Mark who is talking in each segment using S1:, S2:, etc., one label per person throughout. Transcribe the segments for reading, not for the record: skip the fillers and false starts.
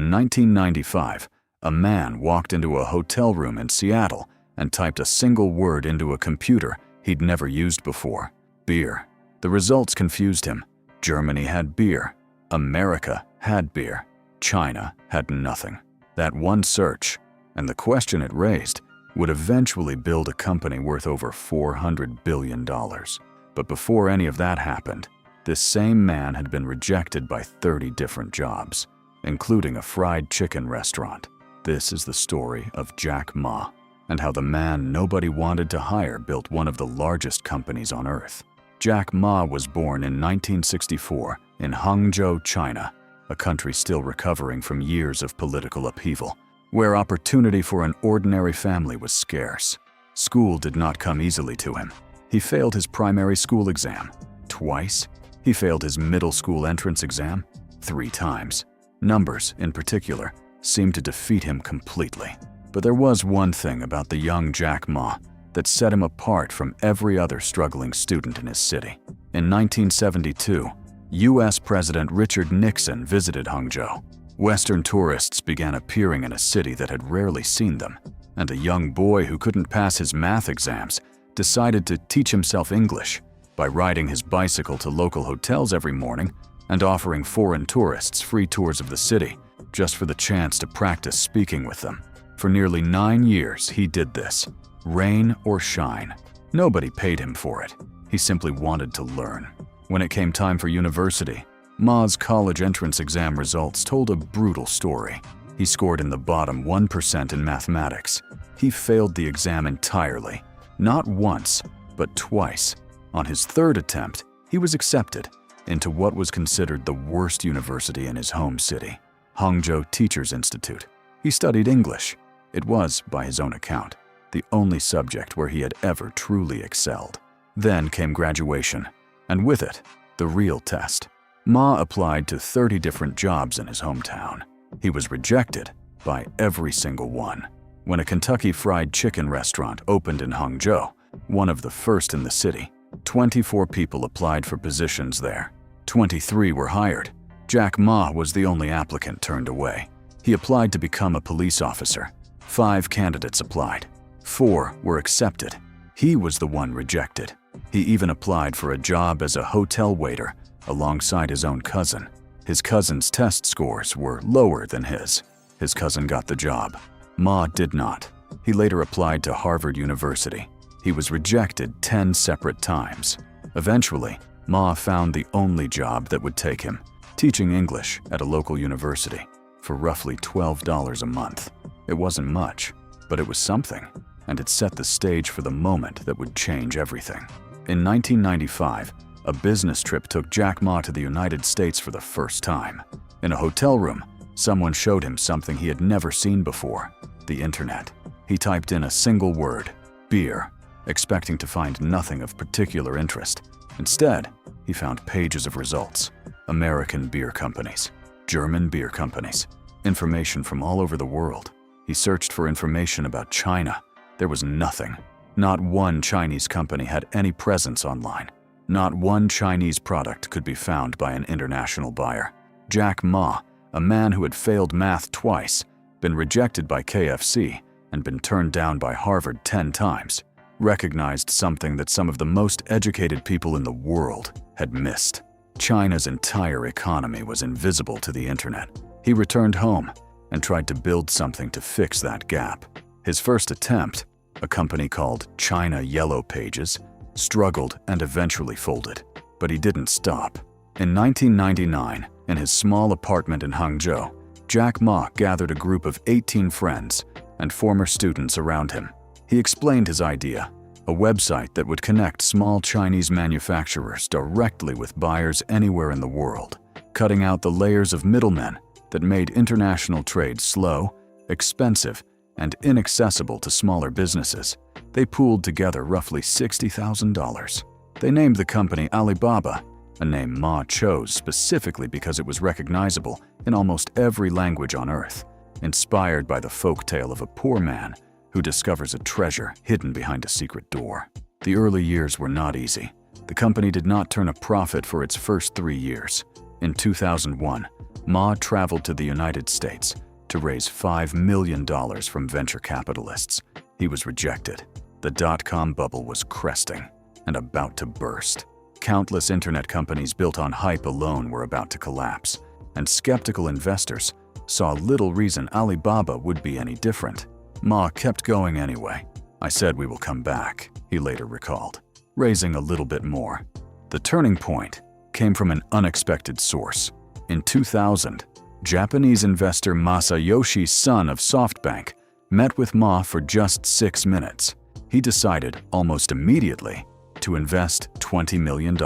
S1: In 1995, a man walked into a hotel room in Seattle and typed a single word into a computer he'd never used before: beer. The results confused him. Germany had beer. America had beer. China had nothing. That one search, and the question it raised, would eventually build a company worth over $400 billion. But before any of that happened, this same man had been rejected by 30 different jobs, including a fried chicken restaurant. This is the story of Jack Ma, and how the man nobody wanted to hire built one of the largest companies on earth. Jack Ma was born in 1964 in Hangzhou, China, a country still recovering from years of political upheaval, where opportunity for an ordinary family was scarce. School did not come easily to him. He failed his primary school exam twice. He failed his middle school entrance exam 3 times. Numbers, in particular, seemed to defeat him completely. But there was one thing about the young Jack Ma that set him apart from every other struggling student in his city. In 1972, U.S. President Richard Nixon visited Hangzhou. Western tourists began appearing in a city that had rarely seen them, and a young boy who couldn't pass his math exams decided to teach himself English by riding his bicycle to local hotels every morning and offering foreign tourists free tours of the city just for the chance to practice speaking with them. For nearly 9 years, he did this, rain or shine. Nobody paid him for it. He simply wanted to learn. When it came time for university, Ma's college entrance exam results told a brutal story. He scored in the bottom 1% in mathematics. He failed the exam entirely, not once, but twice. On his 3rd attempt, he was accepted into what was considered the worst university in his home city, Hangzhou Teachers Institute. He studied English. It was, by his own account, the only subject where he had ever truly excelled. Then came graduation, and with it, the real test. Ma applied to 30 different jobs in his hometown. He was rejected by every single one. When a Kentucky Fried Chicken restaurant opened in Hangzhou, one of the first in the city, 24 people applied for positions there. 23 were hired. Jack Ma was the only applicant turned away. He applied to become a police officer. 5 candidates applied. 4 were accepted. He was the one rejected. He even applied for a job as a hotel waiter alongside his own cousin. His cousin's test scores were lower than his. His cousin got the job. Ma did not. He later applied to Harvard University. He was rejected 10 separate times. Eventually, Ma found the only job that would take him, teaching English at a local university for roughly $12 a month. It wasn't much, but it was something, and it set the stage for the moment that would change everything. In 1995, a business trip took Jack Ma to the United States for the first time. In a hotel room, someone showed him something he had never seen before: the internet. He typed in a single word, beer, expecting to find nothing of particular interest. Instead, he found pages of results: American beer companies, German beer companies, information from all over the world. He searched for information about China. There was nothing. Not one Chinese company had any presence online. Not one Chinese product could be found by an international buyer. Jack Ma, a man who had failed math twice, been rejected by KFC, and been turned down by Harvard 10 times, recognized something that some of the most educated people in the world had missed. China's entire economy was invisible to the internet. He returned home and tried to build something to fix that gap. His first attempt, a company called China Yellow Pages, struggled and eventually folded. But he didn't stop. In 1999, in his small apartment in Hangzhou, Jack Ma gathered a group of 18 friends and former students around him. He explained his idea: a website that would connect small Chinese manufacturers directly with buyers anywhere in the world, cutting out the layers of middlemen that made international trade slow, expensive, and inaccessible to smaller businesses. They pooled together roughly $60,000. They named the company Alibaba, a name Ma chose specifically because it was recognizable in almost every language on Earth, inspired by the folktale of a poor man who discovers a treasure hidden behind a secret door. The early years were not easy. The company did not turn a profit for its first 3 years. In 2001, Ma traveled to the United States to raise $5 million from venture capitalists. He was rejected. The dot-com bubble was cresting and about to burst. Countless internet companies built on hype alone were about to collapse, and skeptical investors saw little reason Alibaba would be any different. Ma kept going anyway. "I said we will come back," he later recalled, raising a little bit more. The turning point came from an unexpected source. In 2000, Japanese investor Masayoshi Son of SoftBank met with Ma for just 6 minutes. He decided almost immediately to invest $20 million.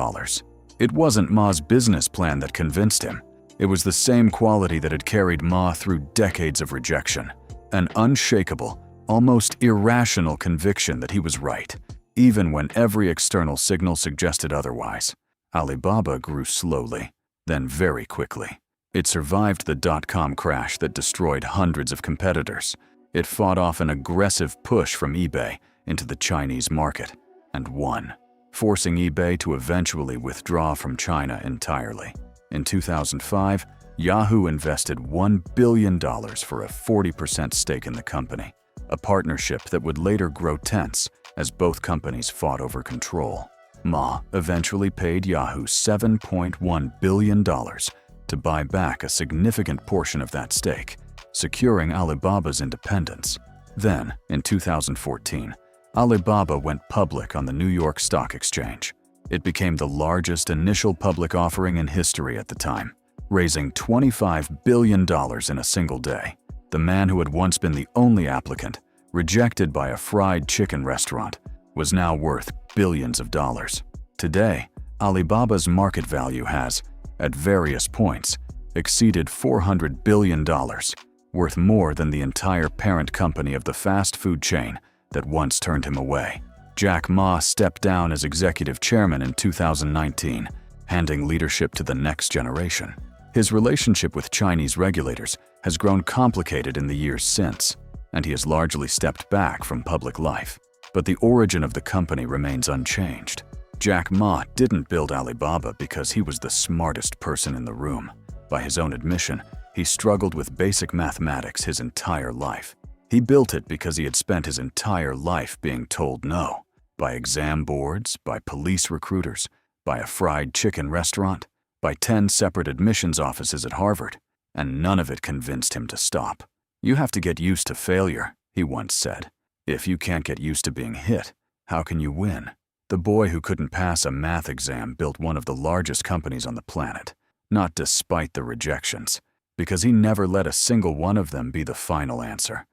S1: It wasn't Ma's business plan that convinced him. It was the same quality that had carried Ma through decades of rejection. An unshakable, almost irrational conviction that he was right, even when every external signal suggested otherwise. Alibaba grew slowly, then very quickly. It survived the dot-com crash that destroyed hundreds of competitors. It fought off an aggressive push from eBay into the Chinese market and won, forcing eBay to eventually withdraw from China entirely. In 2005, Yahoo invested $1 billion for a 40% stake in the company, a partnership that would later grow tense as both companies fought over control. Ma eventually paid Yahoo $7.1 billion to buy back a significant portion of that stake, securing Alibaba's independence. Then, in 2014, Alibaba went public on the New York Stock Exchange. It became the largest initial public offering in history at the time, raising $25 billion in a single day. The man who had once been the only applicant, rejected by a fried chicken restaurant, was now worth billions of dollars. Today, Alibaba's market value has, at various points, exceeded $400 billion, worth more than the entire parent company of the fast food chain that once turned him away. Jack Ma stepped down as executive chairman in 2019, handing leadership to the next generation. His relationship with Chinese regulators has grown complicated in the years since, and he has largely stepped back from public life. But the origin of the company remains unchanged. Jack Ma didn't build Alibaba because he was the smartest person in the room. By his own admission, he struggled with basic mathematics his entire life. He built it because he had spent his entire life being told no, by exam boards, by police recruiters, by a fried chicken restaurant, by 10 separate admissions offices at Harvard, and none of it convinced him to stop. "You have to get used to failure," he once said. "If you can't get used to being hit, how can you win?" The boy who couldn't pass a math exam built one of the largest companies on the planet, not despite the rejections, because he never let a single one of them be the final answer.